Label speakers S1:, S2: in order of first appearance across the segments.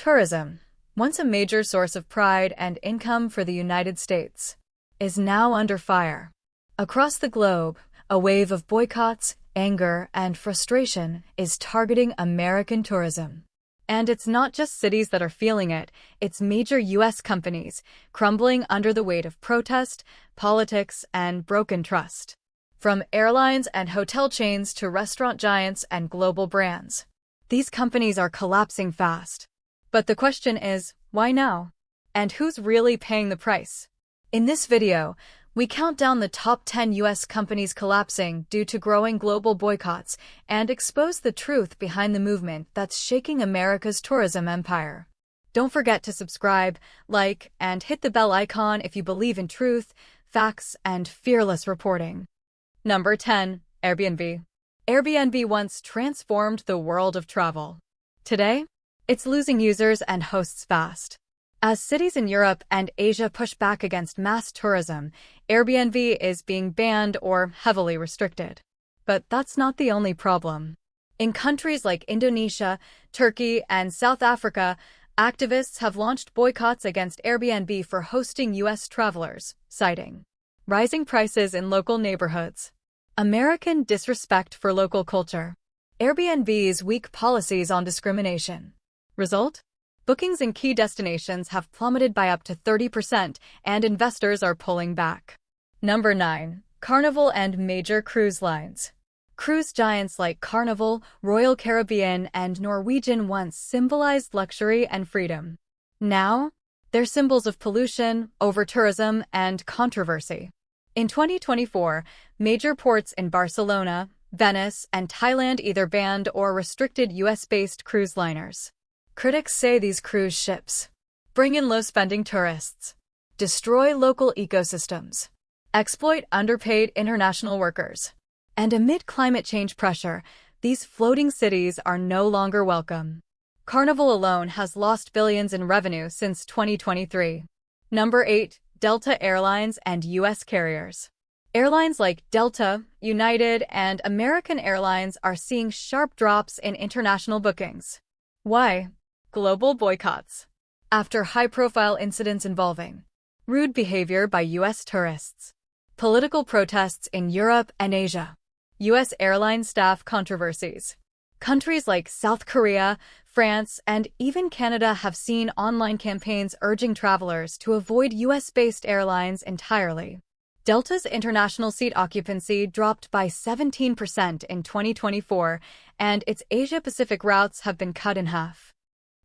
S1: Tourism, once a major source of pride and income for the United States, is now under fire. Across the globe, a wave of boycotts, anger, and frustration is targeting American tourism. And it's not just cities that are feeling it, it's major U.S. companies crumbling under the weight of protest, politics, and broken trust. From airlines and hotel chains to restaurant giants and global brands, these companies are collapsing fast. But the question is, why now? And who's really paying the price? In this video, we count down the top 10 U.S. companies collapsing due to growing global boycotts and expose the truth behind the movement that's shaking America's tourism empire. Don't forget to subscribe, like, and hit the bell icon if you believe in truth, facts, and fearless reporting. Number 10. Airbnb. Airbnb once transformed the world of travel. Today, it's losing users and hosts fast. As cities in Europe and Asia push back against mass tourism, Airbnb is being banned or heavily restricted. But that's not the only problem. In countries like Indonesia, Turkey, and South Africa, activists have launched boycotts against Airbnb for hosting U.S. travelers, citing rising prices in local neighborhoods, American disrespect for local culture, Airbnb's weak policies on discrimination. Result? Bookings in key destinations have plummeted by up to 30%, and investors are pulling back. Number 9. Carnival and major cruise lines. Cruise giants like Carnival, Royal Caribbean, and Norwegian once symbolized luxury and freedom. Now, they're symbols of pollution, over-tourism, and controversy. In 2024, major ports in Barcelona, Venice, and Thailand either banned or restricted U.S.-based cruise liners. Critics say these cruise ships bring in low-spending tourists, destroy local ecosystems, exploit underpaid international workers, and amid climate change pressure, these floating cities are no longer welcome. Carnival alone has lost billions in revenue since 2023. Number 8. Delta Airlines and U.S. carriers. Airlines like Delta, United, and American Airlines are seeing sharp drops in international bookings. Why? Global boycotts. After high-profile incidents involving rude behavior by U.S. tourists, political protests in Europe and Asia, U.S. airline staff controversies. Countries like South Korea, France, and even Canada have seen online campaigns urging travelers to avoid U.S.-based airlines entirely. Delta's international seat occupancy dropped by 17% in 2024, and its Asia-Pacific routes have been cut in half.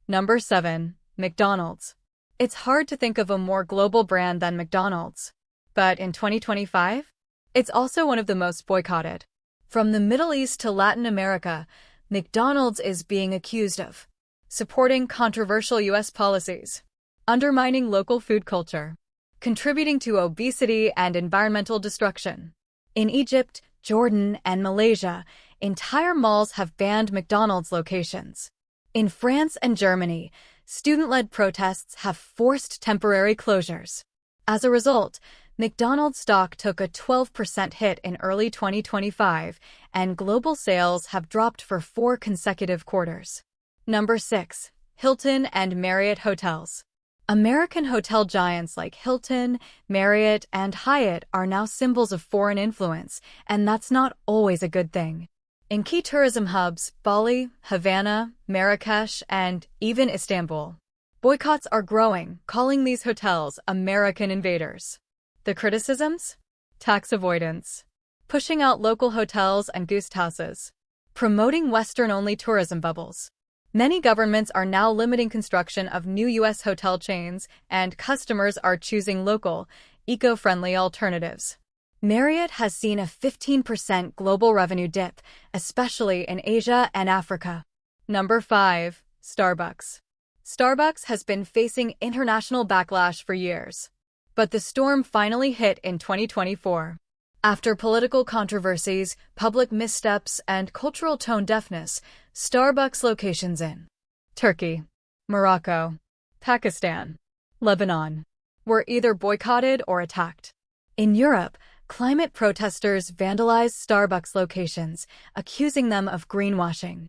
S1: Number 7. McDonald's. It's hard to think of a more global brand than McDonald's. But in 2025, it's also one of the most boycotted. From the Middle East to Latin America, McDonald's is being accused of supporting controversial U.S. policies, undermining local food culture, contributing to obesity and environmental destruction. In Egypt, Jordan, and Malaysia, entire malls have banned McDonald's locations. In France and Germany, student-led protests have forced temporary closures. As a result, McDonald's stock took a 12% hit in early 2025, and global sales have dropped for 4 consecutive quarters. Number 6. Hilton and Marriott hotels. American hotel giants like Hilton, Marriott, and Hyatt are now symbols of foreign influence, and that's not always a good thing. In key tourism hubs, Bali, Havana, Marrakesh, and even Istanbul, boycotts are growing, calling these hotels American invaders. The criticisms? Tax avoidance, pushing out local hotels and guest houses, promoting Western-only tourism bubbles. Many governments are now limiting construction of new U.S. hotel chains, and customers are choosing local, eco-friendly alternatives. Marriott has seen a 15% global revenue dip, especially in Asia and Africa. Number 5. Starbucks. Starbucks has been facing international backlash for years. But the storm finally hit in 2024. After political controversies, public missteps, and cultural tone deafness, Starbucks locations in Turkey, Morocco, Pakistan, Lebanon were either boycotted or attacked. In Europe, climate protesters vandalized Starbucks locations, accusing them of greenwashing.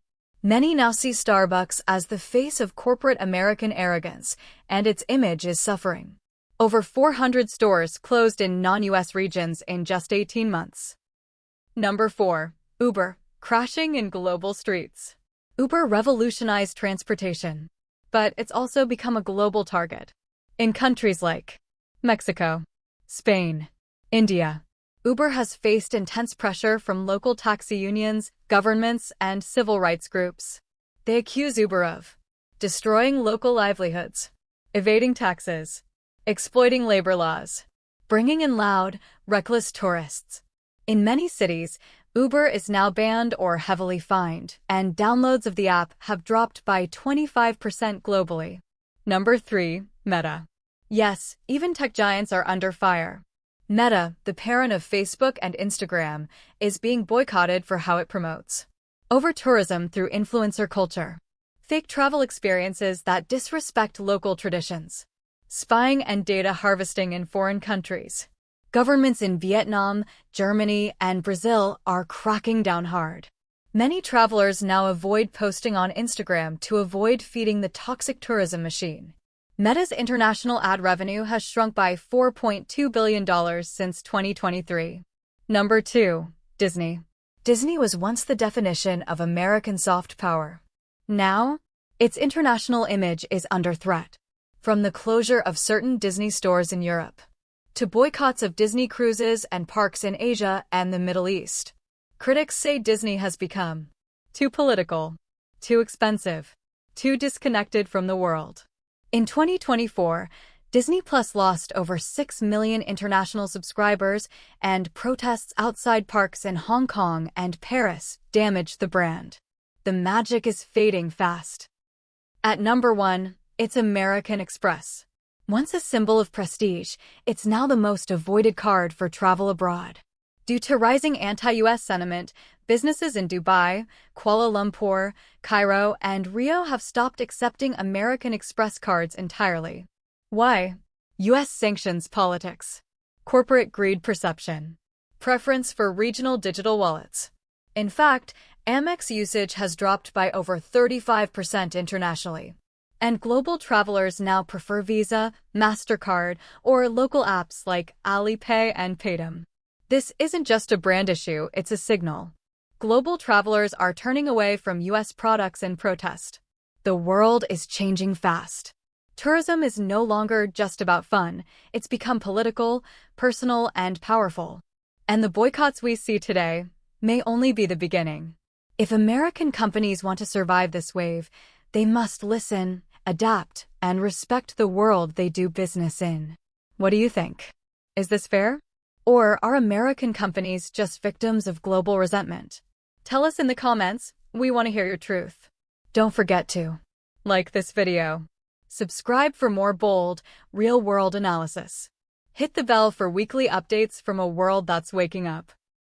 S1: Many now see Starbucks as the face of corporate American arrogance, and its image is suffering. Over 400 stores closed in non-US regions in just 18 months. Number 4. Uber, crashing in global streets. Uber revolutionized transportation, but it's also become a global target. In countries like Mexico, Spain, India, Uber has faced intense pressure from local taxi unions, governments, and civil rights groups. They accuse Uber of destroying local livelihoods, evading taxes, exploiting labor laws, bringing in loud, reckless tourists. In many cities, Uber is now banned or heavily fined, and downloads of the app have dropped by 25% globally. Number 3. Meta. Yes, even tech giants are under fire. Meta, the parent of Facebook and Instagram, is being boycotted for how it promotes over-tourism through influencer culture, fake travel experiences that disrespect local traditions, spying and data harvesting in foreign countries. Governments in Vietnam, Germany, and Brazil are cracking down hard. Many travelers now avoid posting on Instagram to avoid feeding the toxic tourism machine. Meta's international ad revenue has shrunk by $4.2 billion since 2023. Number 2. Disney. Disney was once the definition of American soft power. Now, its international image is under threat. From the closure of certain Disney stores in Europe to boycotts of Disney cruises and parks in Asia and the Middle East, critics say Disney has become too political, too expensive, too disconnected from the world. In 2024, Disney Plus lost over 6 million international subscribers, and protests outside parks in Hong Kong and Paris damaged the brand. The magic is fading fast. At number 1, it's American Express. Once a symbol of prestige, it's now the most avoided card for travel abroad. Due to rising anti-US sentiment, businesses in Dubai, Kuala Lumpur, Cairo, and Rio have stopped accepting American Express cards entirely. Why? US sanctions politics, corporate greed perception, preference for regional digital wallets. In fact, Amex usage has dropped by over 35% internationally. And global travelers now prefer Visa, MasterCard, or local apps like Alipay and Paytm. This isn't just a brand issue, it's a signal. Global travelers are turning away from US products in protest. The world is changing fast. Tourism is no longer just about fun, it's become political, personal, and powerful. And the boycotts we see today may only be the beginning. If American companies want to survive this wave, they must listen, adapt, and respect the world they do business in. What do you think? Is this fair? Or are American companies just victims of global resentment? Tell us in the comments. We want to hear your truth. Don't forget to like this video. Subscribe for more bold, real-world analysis. Hit the bell for weekly updates from a world that's waking up.